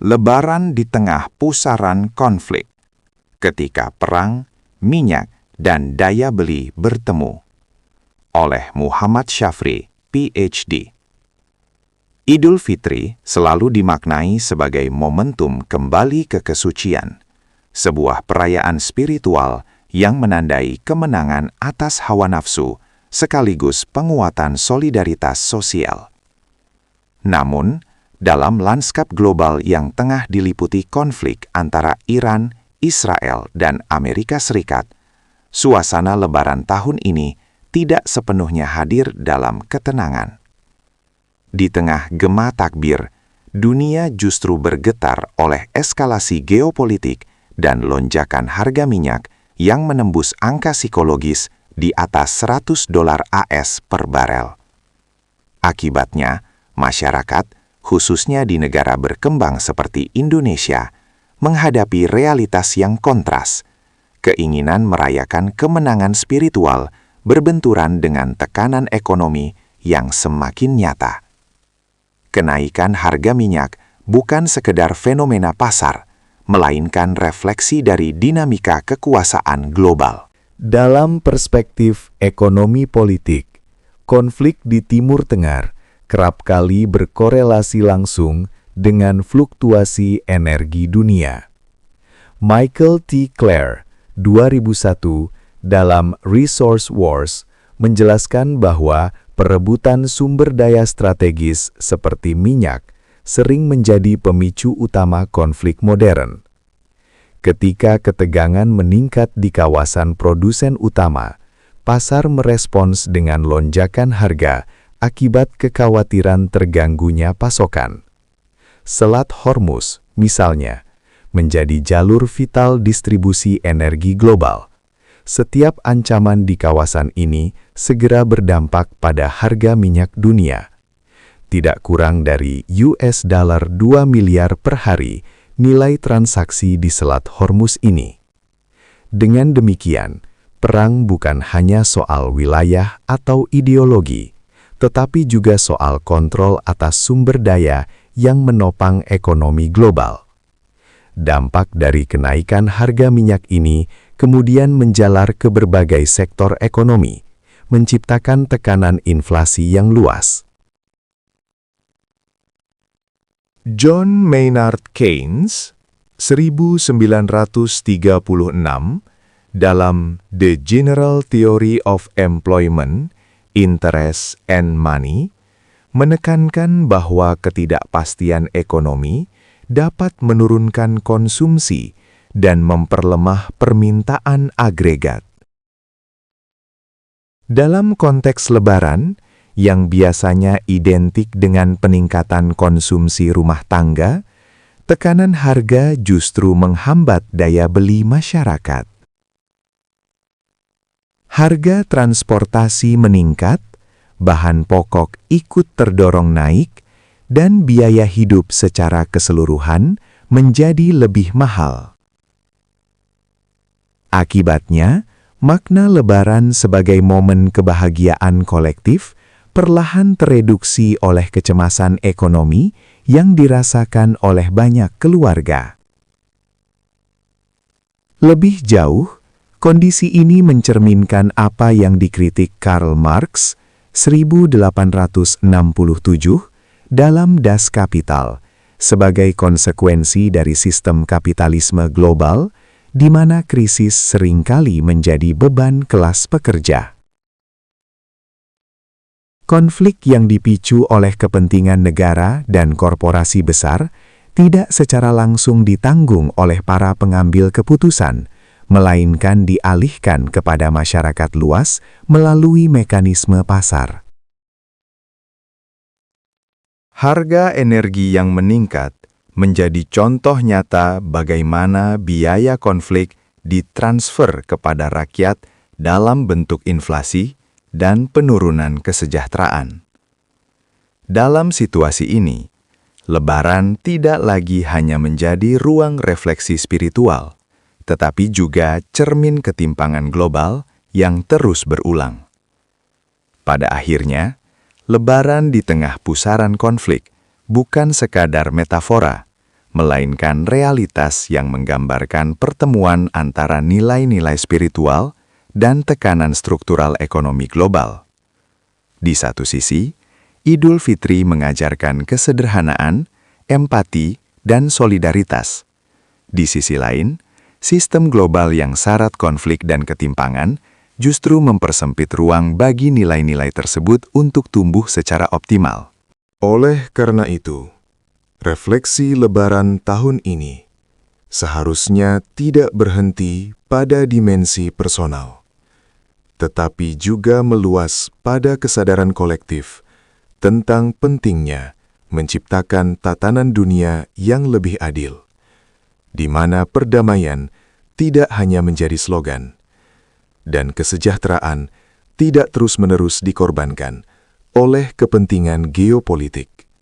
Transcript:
Lebaran di tengah pusaran konflik, ketika perang, minyak, dan daya beli bertemu. Oleh Muhammad Syafri, PhD. Idul Fitri selalu dimaknai sebagai momentum kembali ke kesucian, sebuah perayaan spiritual yang menandai kemenangan atas hawa nafsu sekaligus penguatan solidaritas sosial. Namun, dalam lanskap global yang tengah diliputi konflik antara Iran, Israel, dan Amerika Serikat, suasana Lebaran tahun ini tidak sepenuhnya hadir dalam ketenangan. Di tengah gema takbir, dunia justru bergetar oleh eskalasi geopolitik dan lonjakan harga minyak yang menembus angka psikologis di atas $100 AS per barel. Akibatnya, masyarakat, khususnya di negara berkembang seperti Indonesia, menghadapi realitas yang kontras. Keinginan merayakan kemenangan spiritual berbenturan dengan tekanan ekonomi yang semakin nyata. Kenaikan harga minyak bukan sekedar fenomena pasar, melainkan refleksi dari dinamika kekuasaan global. Dalam perspektif ekonomi politik, konflik di Timur Tengah kerap kali berkorelasi langsung dengan fluktuasi energi dunia. Michael T. Clare, 2001, dalam Resource Wars, menjelaskan bahwa perebutan sumber daya strategis seperti minyak sering menjadi pemicu utama konflik modern. Ketika ketegangan meningkat di kawasan produsen utama, pasar merespons dengan lonjakan harga akibat kekhawatiran terganggunya pasokan. Selat Hormuz, misalnya, menjadi jalur vital distribusi energi global. Setiap ancaman di kawasan ini segera berdampak pada harga minyak dunia. Tidak kurang dari $2 miliar per hari nilai transaksi di Selat Hormuz ini. Dengan demikian, perang bukan hanya soal wilayah atau ideologi, tetapi juga soal kontrol atas sumber daya yang menopang ekonomi global. Dampak dari kenaikan harga minyak ini kemudian menjalar ke berbagai sektor ekonomi, menciptakan tekanan inflasi yang luas. John Maynard Keynes, 1936, dalam The General Theory of Employment, Interest and Money, menekankan bahwa ketidakpastian ekonomi dapat menurunkan konsumsi dan memperlemah permintaan agregat. Dalam konteks Lebaran, yang biasanya identik dengan peningkatan konsumsi rumah tangga, tekanan harga justru menghambat daya beli masyarakat. Harga transportasi meningkat, bahan pokok ikut terdorong naik, dan biaya hidup secara keseluruhan menjadi lebih mahal. Akibatnya, makna Lebaran sebagai momen kebahagiaan kolektif perlahan tereduksi oleh kecemasan ekonomi yang dirasakan oleh banyak keluarga. Lebih jauh, kondisi ini mencerminkan apa yang dikritik Karl Marx 1867 dalam Das Kapital sebagai konsekuensi dari sistem kapitalisme global di mana krisis seringkali menjadi beban kelas pekerja. Konflik yang dipicu oleh kepentingan negara dan korporasi besar tidak secara langsung ditanggung oleh para pengambil keputusan, melainkan dialihkan kepada masyarakat luas melalui mekanisme pasar. Harga energi yang meningkat menjadi contoh nyata bagaimana biaya konflik ditransfer kepada rakyat dalam bentuk inflasi dan penurunan kesejahteraan. Dalam situasi ini, Lebaran tidak lagi hanya menjadi ruang refleksi spiritual, tetapi juga cermin ketimpangan global yang terus berulang. Pada akhirnya, Lebaran di tengah pusaran konflik bukan sekadar metafora, melainkan realitas yang menggambarkan pertemuan antara nilai-nilai spiritual dan tekanan struktural ekonomi global. Di satu sisi, Idul Fitri mengajarkan kesederhanaan, empati, dan solidaritas. Di sisi lain, sistem global yang syarat konflik dan ketimpangan justru mempersempit ruang bagi nilai-nilai tersebut untuk tumbuh secara optimal. Oleh karena itu, refleksi Lebaran tahun ini seharusnya tidak berhenti pada dimensi personal, tetapi juga meluas pada kesadaran kolektif tentang pentingnya menciptakan tatanan dunia yang lebih adil, di mana perdamaian tidak hanya menjadi slogan, dan kesejahteraan tidak terus-menerus dikorbankan oleh kepentingan geopolitik.